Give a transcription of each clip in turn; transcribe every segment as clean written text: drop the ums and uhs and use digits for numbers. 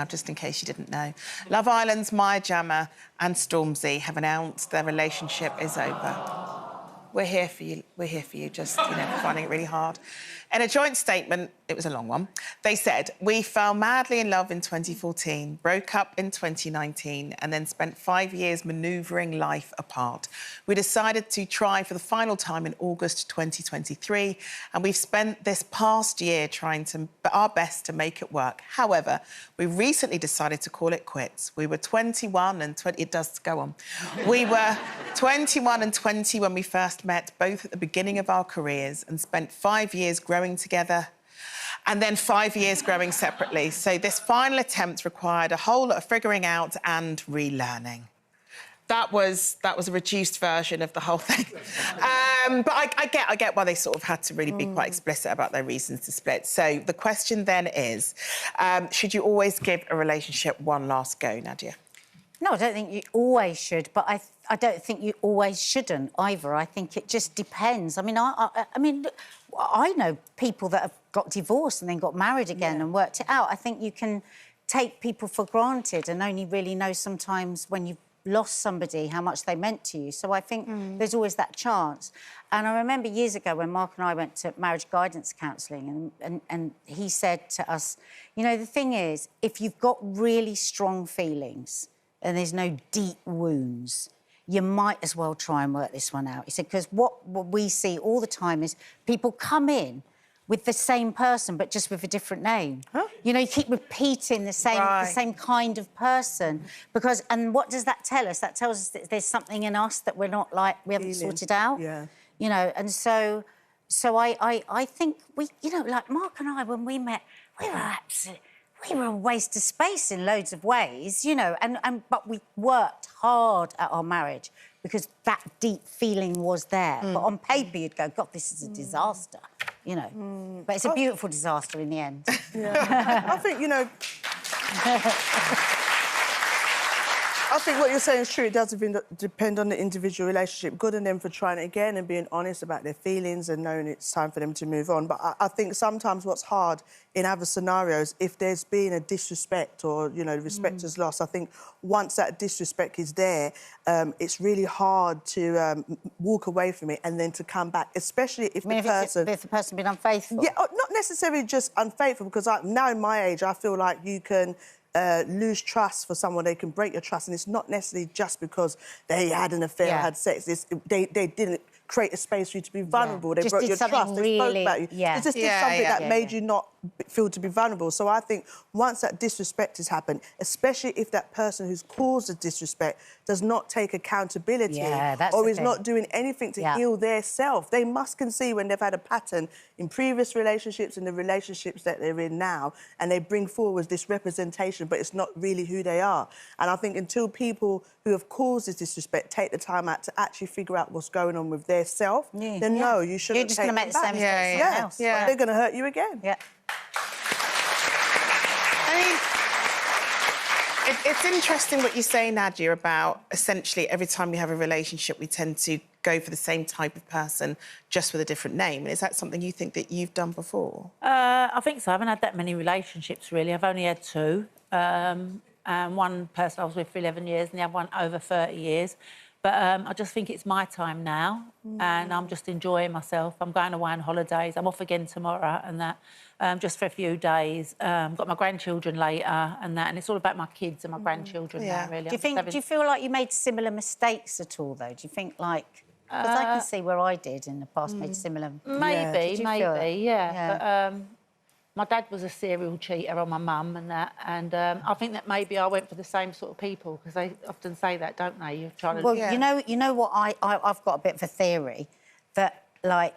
Just in case you didn't know. Love Island's Maya Jama and Stormzy have announced their relationship is over. We're here for you. We're here for you, just, finding it really hard. In a joint statement, it was a long one, they said, "We fell madly in love in 2014, broke up in 2019, and then spent 5 years manoeuvring life apart. We decided to try for the final time in August 2023, and we've spent this past year trying our best to make it work. However, we recently decided to call it quits. We were 21 and 20... It does go on. We were 21 and 20 when we first met, both at the beginning of our careers, and spent 5 years growing together and then 5 years growing separately. So this final attempt required a whole lot of figuring out and relearning." That was a reduced version of the whole thing. But I get why they sort of had to really be quite explicit about their reasons to split. So the question then is, should you always give a relationship one last go, Nadia? No, I don't think you always should, but I don't think you always shouldn't either. I think it just depends. I mean, I know people that have got divorced and then got married again and worked it out. I think you can take people for granted and only really know sometimes when you've lost somebody how much they meant to you. So I think there's always that chance. And I remember years ago when Mark and I went to marriage guidance counselling and he said to us, the thing is, if you've got really strong feelings and there's no deep wounds, you might as well try and work this one out. He said, because what we see all the time is people come in with the same person, but just with a different name. Huh? You keep repeating the same kind of person. And what does that tell us? That tells us that there's something in us that we haven't sorted out. Yeah. And so I think like Mark and I, when we met, we were a waste of space in loads of ways, but we worked hard at our marriage because that deep feeling was there. But on paper, you'd go, God, this is a disaster, But it's a beautiful disaster in the end. Yeah. I think, I think what you're saying is true. It does depend on the individual relationship. Good on them for trying it again and being honest about their feelings and knowing it's time for them to move on. But I think sometimes what's hard in other scenarios, if there's been a disrespect or, respect is lost, I think once that disrespect is there, it's really hard to walk away from it and then to come back, especially if if the person been unfaithful. Yeah, not necessarily just unfaithful, because now in my age, I feel like you can lose trust for someone. They can break your trust, and it's not necessarily just because they had an affair or had sex. They didn't create a space for you to be vulnerable. They broke your trust. They spoke about you. They just did something that made you not feel to be vulnerable. So I think once that disrespect has happened, especially if that person who's caused the disrespect does not take accountability or is not doing anything to heal their self, they must concede when they've had a pattern in previous relationships and the relationships that they're in now, and they bring forward this representation, but it's not really who they are. And I think until people who have caused this disrespect take the time out to actually figure out what's going on with their self, then no, you shouldn't. You're just going to make the same mistake as else. Yeah. They're going to hurt you again. Yeah. It's interesting what you say, Nadia, about essentially every time we have a relationship, we tend to go for the same type of person, just with a different name. Is that something you think that you've done before? I think so. I haven't had that many relationships, really. I've only had two. And one person I was with for 11 years and the other one over 30 years. But I just think it's my time now and I'm just enjoying myself. I'm going away on holidays. I'm off again tomorrow and that, just for a few days. Got my grandchildren later and that, and it's all about my kids and my grandchildren now, really. Do you feel like you made similar mistakes at all, though? Do you think, like... Because I can see where I did in the past, made similar... Maybe, yeah. But my dad was a serial cheater on my mum and that, and I think that maybe I went for the same sort of people, because they often say that, don't they? You're trying to... Well, you know what, I've got a bit of a theory that, like,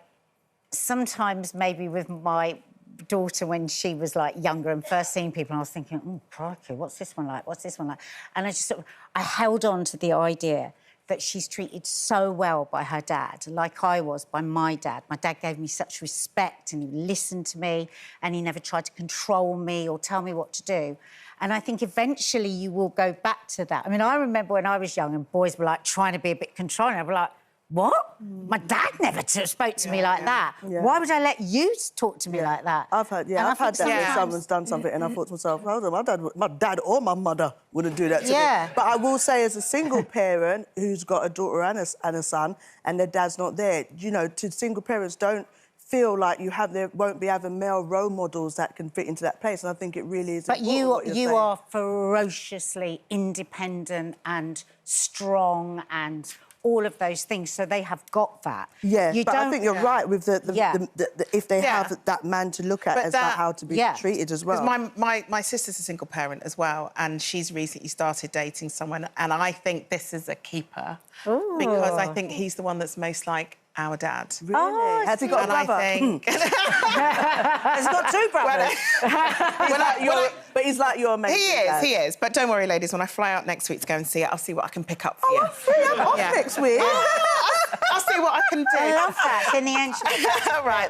sometimes maybe with my daughter when she was, like, younger and first seeing people, I was thinking, oh, crikey, what's this one like? What's this one like? And I just sort of... I held on to the idea that she's treated so well by her dad, like I was by my dad. My dad gave me such respect and he listened to me and he never tried to control me or tell me what to do. And I think eventually you will go back to that. I mean, I remember when I was young and boys were, like, trying to be a bit controlling. I was like, what? My dad never spoke to me like that. Yeah. Why would I let you talk to me like that? I've had And I I've had think that when sometimes- someone's done something and I thought to myself, hold on, my dad or my mother wouldn't do that to Yeah. me. But I will say, as a single parent who's got a daughter and a son, and their dad's not there, you know, to single parents, don't feel like there won't be other male role models that can fit into that place. And I think it really is. But important what you're you saying. are ferociously independent and strong and all of those things, so they have got that. Yeah, you but don't, I think you're right with if they Yeah. have that man to look at But as like how to be treated as well. Because my sister's a single parent as well, and she's recently started dating someone, and I think this is a keeper because I think he's the one that's most like our dad. Really? Oh, Has he got a And I brother? think... Has he got two brothers? But he's like your mate. He is. But don't worry, ladies, when I fly out next week to go and see it, I'll see what I can pick up for you. I'm free. I'm off next week. I'll see what I can do. I love that. In the end, All right.